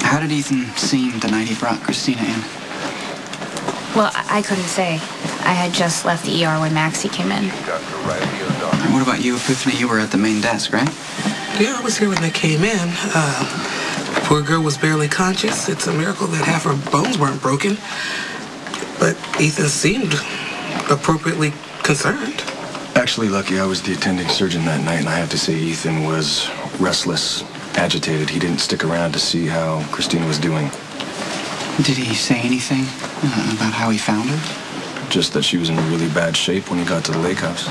How did Ethan seem the night he brought Kristina in? Well, I couldn't say. I had just left the ER when Maxie came in. And what about you, Epiphany? You were at the main desk, right? Yeah, I was here when they came in. Poor girl was barely conscious. It's a miracle that half her bones weren't broken. But Ethan seemed appropriately concerned. Actually, Lucky, I was the attending surgeon that night, and I have to say Ethan was restless, agitated. He didn't stick around to see how Kristina was doing. Did he say anything about how he found her? Just that she was in really bad shape when he got to the lake house.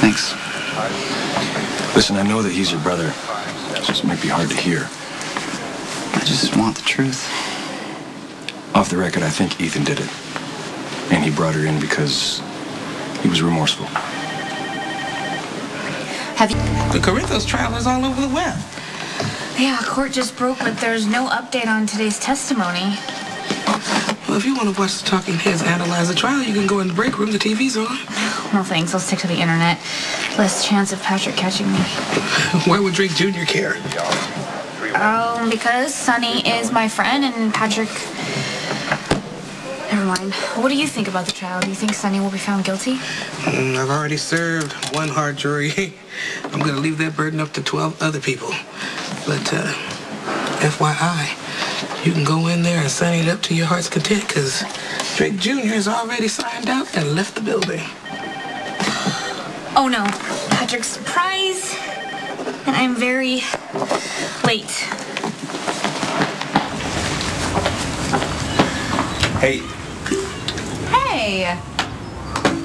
Thanks. Listen, I know that he's your brother. It just might be hard to hear. I just want the truth. Off the record, I think Ethan did it. And he brought her in because he was remorseful. Have you... The Corinthos trial is all over the web. Yeah, court just broke, but there's no update on today's testimony. Well, if you want to watch the talking heads analyze the trial, you can go in the break room. The TV's on. No thanks. I'll stick to the internet. Less chance of Patrick catching me. Why would Drake Jr. care? Because Sonny is my friend and Patrick... Never mind. What do you think about the trial? Do you think Sonny will be found guilty? I've already served one hard jury. I'm going to leave that burden up to 12 other people. But, FYI, you can go in there and sign it up to your heart's content, because Drake Jr. has already signed out and left the building. Oh no, Patrick's surprise. And I'm very late. Hey. Hey.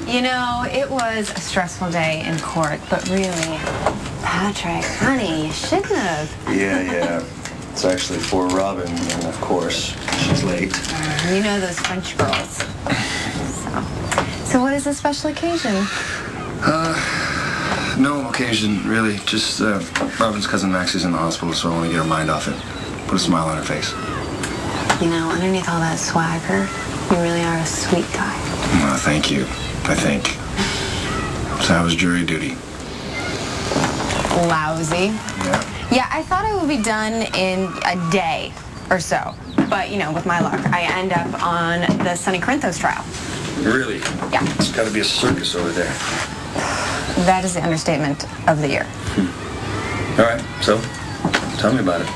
You know, it was a stressful day in court, but really, Patrick, honey, you shouldn't have. Yeah. It's actually for Robin, and of course, she's late. You know those French girls. So what is the special occasion? No occasion, really. Just, Robin's cousin Maxie's in the hospital, so I want to get her mind off it. Put a smile on her face. You know, underneath all that swagger, you really are a sweet guy. Well, thank you, I think. So how was jury duty? Lousy. Yeah. Yeah, I thought I would be done in a day or so. But, you know, with my luck, I end up on the Sonny Corinthos trial. Really? Yeah. It's got to be a circus over there. That is the understatement of the year. All right, so tell me about it.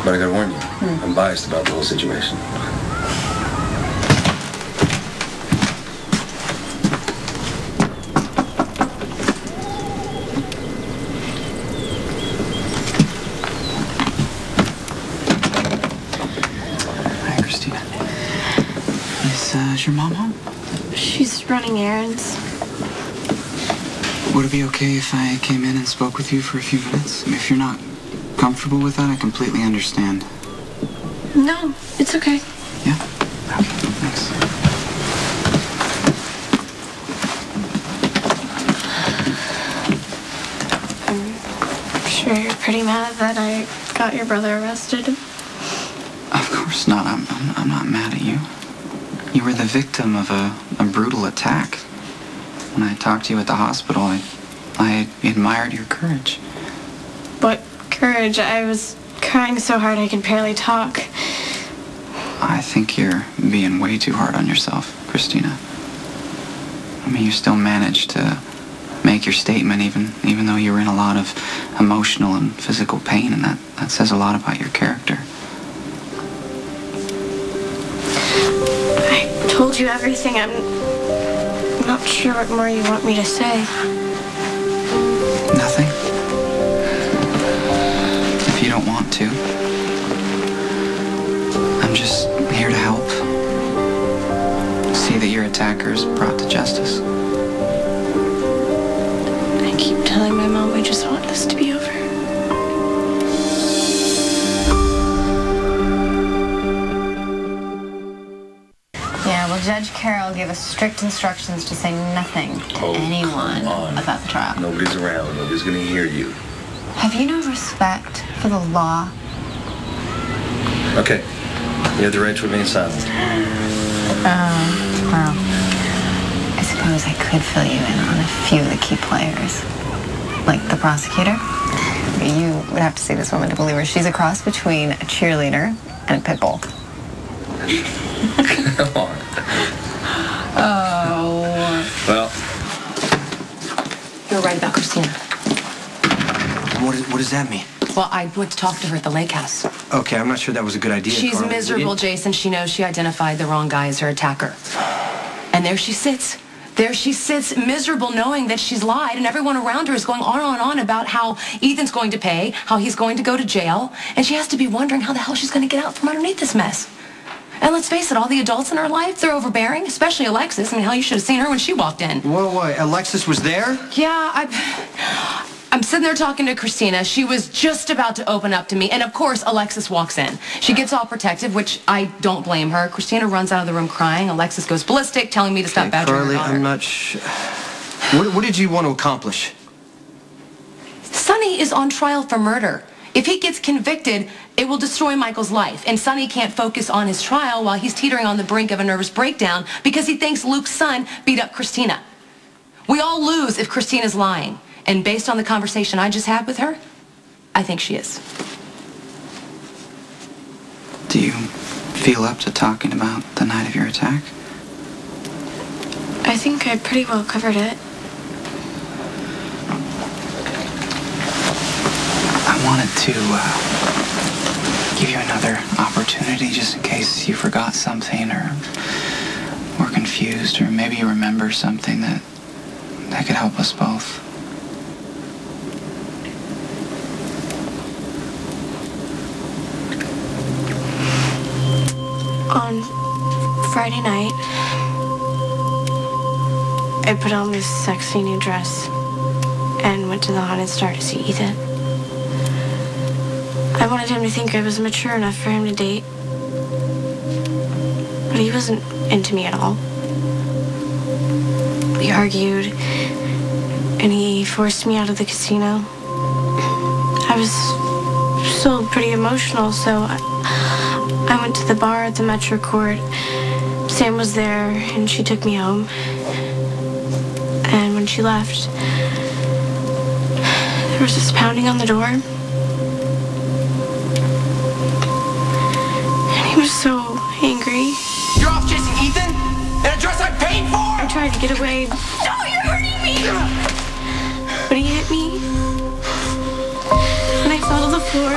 But I gotta warn you, I'm biased about the whole situation. Hi, Kristina. Is your mom home? She's running errands. Would it be okay if I came in and spoke with you for a few minutes? If you're not comfortable with that, I completely understand. No, it's okay. Yeah? Okay, thanks. I'm sure you're pretty mad that I got your brother arrested. Of course not. I'm not mad at you. You were the victim of a brutal attack. When I talked to you at the hospital, I admired your courage. What courage? I was crying so hard I could barely talk. I think you're being way too hard on yourself, Kristina. I mean, you still managed to make your statement even though you were in a lot of emotional and physical pain, and that says a lot about your character. I told you everything. I'm not sure what more you want me to say. Nothing? If you don't want to. I'm just here to help. See that your attackers brought to justice. I keep telling my mom we just want this to be over. Yeah, well, Judge Carroll gave us strict instructions to say nothing to anyone about the trial. Nobody's around. Nobody's gonna hear you. Have you no respect for the law? Okay. You have the right to remain silent. Well, I suppose I could fill you in on a few of the key players. Like the prosecutor? You would have to see this woman to believe her. She's a cross between a cheerleader and a pit bull. Come on. Oh. Well, You're right about Kristina. What does that mean? Well, I went to talk to her at the lake house. Okay, I'm not sure that was a good idea. She's Carly. miserable, Jason. She knows she identified the wrong guy as her attacker. And there she sits. There she sits, miserable, knowing that she's lied, and everyone around her is going on and on about how Ethan's going to pay, how he's going to go to jail, and she has to be wondering how the hell she's going to get out from underneath this mess. And let's face it, all the adults in her life, they're overbearing, especially Alexis. I mean, hell, you should have seen her when she walked in. Whoa, Alexis was there? Yeah, I'm sitting there talking to Kristina. She was just about to open up to me. And, of course, Alexis walks in. She gets all protective, which I don't blame her. Kristina runs out of the room crying. Alexis goes ballistic, telling me to stop badgering her Carly, daughter. I'm not sure. What did you want to accomplish? Sonny is on trial for murder. If he gets convicted, it will destroy Michael's life. And Sonny can't focus on his trial while he's teetering on the brink of a nervous breakdown because he thinks Luke's son beat up Kristina. We all lose if Kristina's lying. And based on the conversation I just had with her, I think she is. Do you feel up to talking about the night of your attack? I think I pretty well covered it. I wanted to give you another opportunity just in case you forgot something or were confused or maybe you remember something that could help us both. On Friday night, I put on this sexy new dress and went to the haunted star to see Ethan. I wanted him to think I was mature enough for him to date, but he wasn't into me at all. We argued, and he forced me out of the casino. I was still pretty emotional, so I went to the bar at the Metro Court. Sam was there, and she took me home. And when she left, there was this pounding on the door. And he was so angry. You're off chasing Ethan? In a dress I paid for? I tried to get away. No, you're hurting me! But he hit me, and I fell to the floor.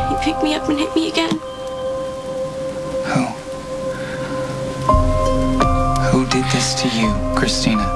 He picked me up and hit me again. Who did this to you, Kristina?